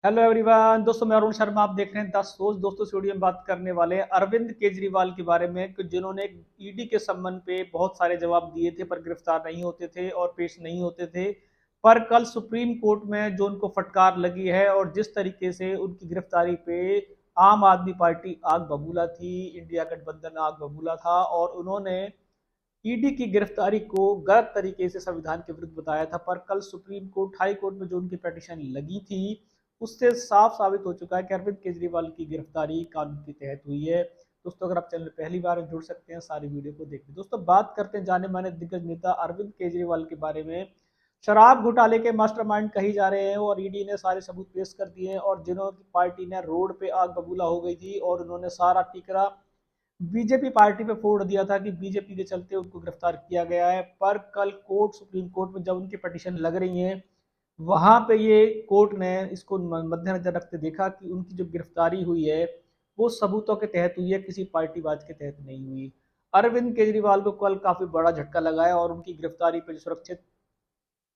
Hello everyone, दोस्तों मैं अरुण शर्मा। आप देख रहे हैं 10 रोज। दोस्तों इस वीडियो में बात करने वाले हैं अरविंद केजरीवाल के बारे में कि जिन्होंने ईडी के संबंध पे बहुत सारे जवाब दिए थे पर गिरफ्तार नहीं होते थे और पेश नहीं होते थे। पर कल सुप्रीम कोर्ट में जो उनको फटकार लगी है और जिस तरीके से उनकी गिरफ्तारी पे आम आदमी पार्टी आग बबूला थी, इंडिया गठबंधन आग बबूला था और उन्होंने ईडी की गिरफ्तारी को गलत तरीके से संविधान के विरुद्ध बताया था। पर कल सुप्रीम कोर्ट, हाई कोर्ट में जो उनकी पिटीशन लगी थी उससे साफ साबित हो चुका है कि अरविंद केजरीवाल की गिरफ्तारी कानून के तहत हुई है। दोस्तों अगर आप चैनल पहली बार जुड़ सकते हैं, सारी वीडियो को देखिए। दोस्तों बात करते हैं जाने माने दिग्गज नेता अरविंद केजरीवाल के बारे में। शराब घोटाले के मास्टरमाइंड कही जा रहे हैं और ईडी ने सारे सबूत पेश कर दिए हैं और जिन्हों की पार्टी ने रोड पे आग बबूला हो गई थी और उन्होंने सारा टिकरा बीजेपी पार्टी पे फोड़ दिया था कि बीजेपी के चलते उनको गिरफ्तार किया गया है। पर कल कोर्ट, सुप्रीम कोर्ट में जब उनकी पिटीशन लग रही है, वहां पे ये कोर्ट ने इसको मद्देनजर रखते देखा कि उनकी जो गिरफ्तारी हुई है वो सबूतों के तहत हुई है, किसी पार्टीवाज के तहत नहीं हुई। अरविंद केजरीवाल को कल काफी बड़ा झटका लगा है और उनकी गिरफ्तारी पर जो सुरक्षित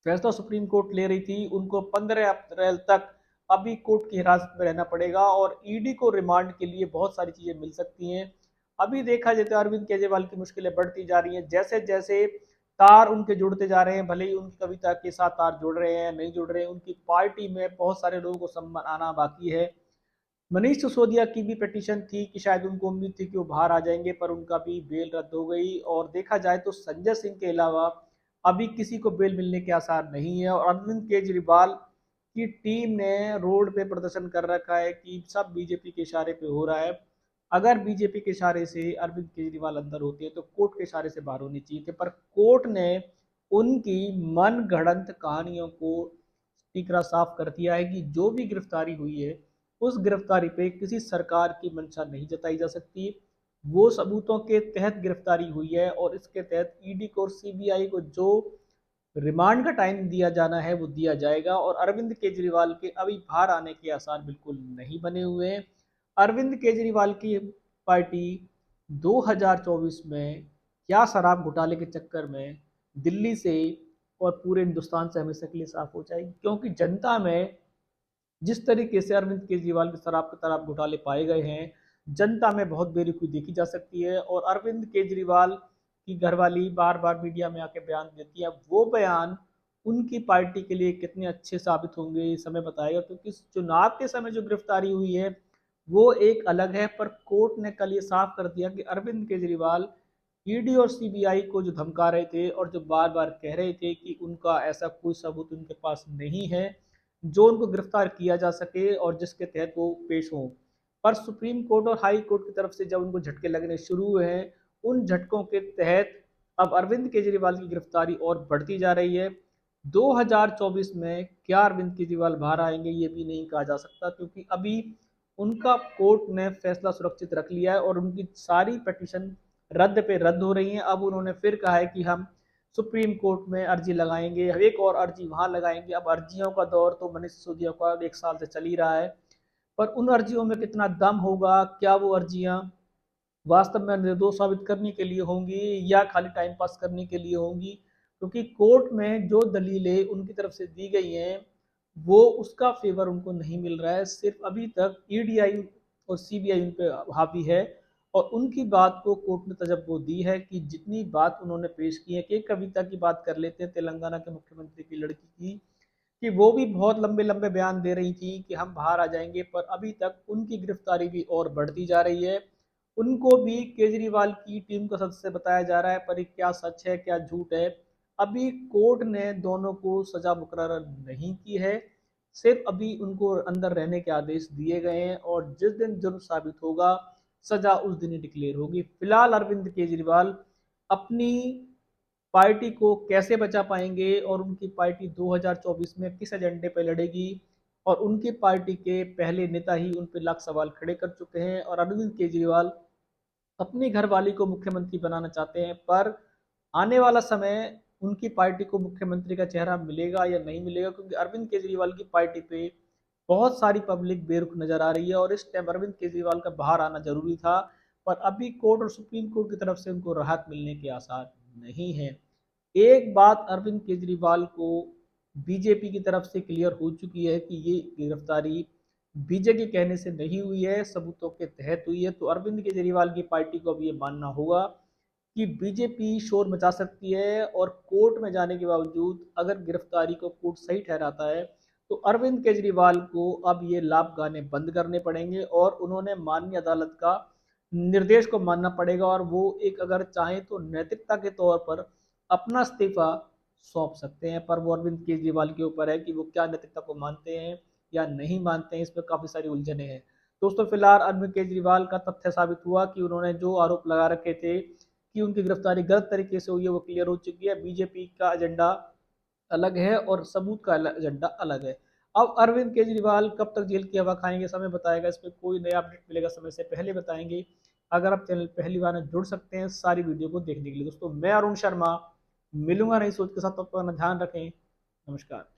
फैसला सुप्रीम कोर्ट ले रही थी, उनको 15 अप्रैल तक अभी कोर्ट की हिरासत में रहना पड़ेगा और ईडी को रिमांड के लिए बहुत सारी चीजें मिल सकती हैं। अभी देखा जाए तो अरविंद केजरीवाल की मुश्किलें बढ़ती जा रही हैं, जैसे जैसे तार उनके जुड़ते जा रहे हैं। भले ही उनकी कविता के साथ तार जुड़ रहे हैं, नहीं जुड़ रहे हैं, उनकी पार्टी में बहुत सारे लोगों को सम्मान आना बाकी है। मनीष सिसोदिया की भी पिटीशन थी कि शायद उनको उम्मीद थी कि वो बाहर आ जाएंगे, पर उनका भी बेल रद्द हो गई। और देखा जाए तो संजय सिंह के अलावा अभी किसी को बेल मिलने के आसार नहीं है और अरविंद केजरीवाल की टीम ने रोड पे प्रदर्शन कर रखा है कि सब बीजेपी के इशारे पे हो रहा है। अगर बीजेपी के इशारे से अरविंद केजरीवाल अंदर होते हैं तो कोर्ट के इशारे से बाहर होने चाहिए थे, पर कोर्ट ने उनकी मन गढ़ंत कहानियों को टीकरा साफ कर दिया है कि जो भी गिरफ्तारी हुई है उस गिरफ्तारी पे किसी सरकार की मंशा नहीं जताई जा सकती। वो सबूतों के तहत गिरफ्तारी हुई है और इसके तहत ईडी को और सीबीआई को जो रिमांड का टाइम दिया जाना है वो दिया जाएगा और अरविंद केजरीवाल के अभी बाहर आने के आसार बिल्कुल नहीं बने हुए हैं। अरविंद केजरीवाल की पार्टी 2024 में क्या शराब घोटाले के चक्कर में दिल्ली से और पूरे हिंदुस्तान से हमेशा के लिए साफ हो जाएगी, क्योंकि जनता में जिस तरीके से अरविंद केजरीवाल के शराब के शराब घोटाले पाए गए हैं, जनता में बहुत बेरुखी देखी जा सकती है। और अरविंद केजरीवाल की घरवाली बार बार मीडिया में आके बयान देती है, वो बयान उनकी पार्टी के लिए कितने अच्छे साबित होंगे ये समय बताएगा, क्योंकि चुनाव के समय जो गिरफ्तारी हुई है वो एक अलग है। पर कोर्ट ने कल ये साफ कर दिया कि अरविंद केजरीवाल ईडी और सीबीआई को जो धमका रहे थे और जो बार बार कह रहे थे कि उनका ऐसा कोई सबूत उनके पास नहीं है जो उनको गिरफ्तार किया जा सके और जिसके तहत वो पेश हों। पर सुप्रीम कोर्ट और हाई कोर्ट की तरफ से जब उनको झटके लगने शुरू हुए हैं, उन झटकों के तहत अब अरविंद केजरीवाल की गिरफ्तारी और बढ़ती जा रही है। 2024 में क्या अरविंद केजरीवाल बाहर आएंगे ये भी नहीं कहा जा सकता, क्योंकि अभी उनका कोर्ट ने फैसला सुरक्षित रख लिया है और उनकी सारी पिटीशन रद्द पे रद्द हो रही हैं। अब उन्होंने फिर कहा है कि हम सुप्रीम कोर्ट में अर्जी लगाएंगे, एक और अर्जी वहां लगाएंगे। अब अर्जियों का दौर तो मनीष सिसोदिया का 1 साल से चल ही रहा है, पर उन अर्जियों में कितना दम होगा, क्या वो अर्जियां वास्तव में निर्दोष साबित करने के लिए होंगी या खाली टाइम पास करने के लिए होंगी। क्योंकि कोर्ट में जो दलीलें उनकी तरफ से दी गई हैं वो उसका फेवर उनको नहीं मिल रहा है। सिर्फ अभी तक ईडीआई और सीबीआई उन पर हावी है और उनकी बात को कोर्ट ने तजब्बो दी है कि जितनी बात उन्होंने पेश की है। कि कविता की बात कर लेते हैं, तेलंगाना के मुख्यमंत्री की लड़की की, कि वो भी बहुत लंबे लंबे बयान दे रही थी कि हम बाहर आ जाएंगे, पर अभी तक उनकी गिरफ्तारी भी और बढ़ती जा रही है। उनको भी केजरीवाल की टीम का सदस्य बताया जा रहा है, पर ये क्या सच है क्या झूठ है अभी कोर्ट ने दोनों को सजा मुकर्रर नहीं की है। सिर्फ अभी उनको अंदर रहने के आदेश दिए गए हैं और जिस दिन जुर्म साबित होगा सजा उस दिन ही डिक्लेयर होगी। फिलहाल अरविंद केजरीवाल अपनी पार्टी को कैसे बचा पाएंगे और उनकी पार्टी 2024 में किस एजेंडे पर लड़ेगी, और उनकी पार्टी के पहले नेता ही उन पर लाख सवाल खड़े कर चुके हैं। और अरविंद केजरीवाल अपनी घरवाली को मुख्यमंत्री बनाना चाहते हैं, पर आने वाला समय उनकी पार्टी को मुख्यमंत्री का चेहरा मिलेगा या नहीं मिलेगा, क्योंकि अरविंद केजरीवाल की पार्टी पे बहुत सारी पब्लिक बेरुख नजर आ रही है और इस टाइम अरविंद केजरीवाल का बाहर आना जरूरी था। पर अभी कोर्ट और सुप्रीम कोर्ट की तरफ से उनको राहत मिलने के आसार नहीं है। एक बात अरविंद केजरीवाल को बीजेपी की तरफ से क्लियर हो चुकी है कि ये गिरफ्तारी बीजेपी के कहने से नहीं हुई है, सबूतों के तहत हुई है। तो अरविंद केजरीवाल की पार्टी को अब ये मानना होगा कि बीजेपी शोर मचा सकती है, और कोर्ट में जाने के बावजूद अगर गिरफ्तारी को कोर्ट सही ठहराता है तो अरविंद केजरीवाल को अब ये लाभ गाने बंद करने पड़ेंगे, और उन्होंने माननीय अदालत का निर्देश को मानना पड़ेगा, और वो एक अगर चाहें तो नैतिकता के तौर पर अपना इस्तीफा सौंप सकते हैं। पर वो अरविंद केजरीवाल के ऊपर है कि वो क्या नैतिकता को मानते हैं या नहीं मानते हैं, इसमें काफ़ी सारी उलझने हैं। दोस्तों फिलहाल अरविंद केजरीवाल का तथ्य साबित हुआ कि उन्होंने जो आरोप लगा रखे थे कि उनकी गिरफ्तारी गलत तरीके से हुई है, वो क्लियर हो चुकी है। बीजेपी का एजेंडा अलग है और सबूत का एजेंडा अलग है। अब अरविंद केजरीवाल कब तक जेल की हवा खाएंगे, समय बताएगा। इस पर कोई नया अपडेट मिलेगा समय से पहले बताएंगे। अगर आप चैनल पहली बार जुड़ सकते हैं सारी वीडियो को देखने के लिए। दोस्तों मैं अरुण शर्मा मिलूंगा नई सोच के साथ, तो अपना ध्यान रखें। नमस्कार।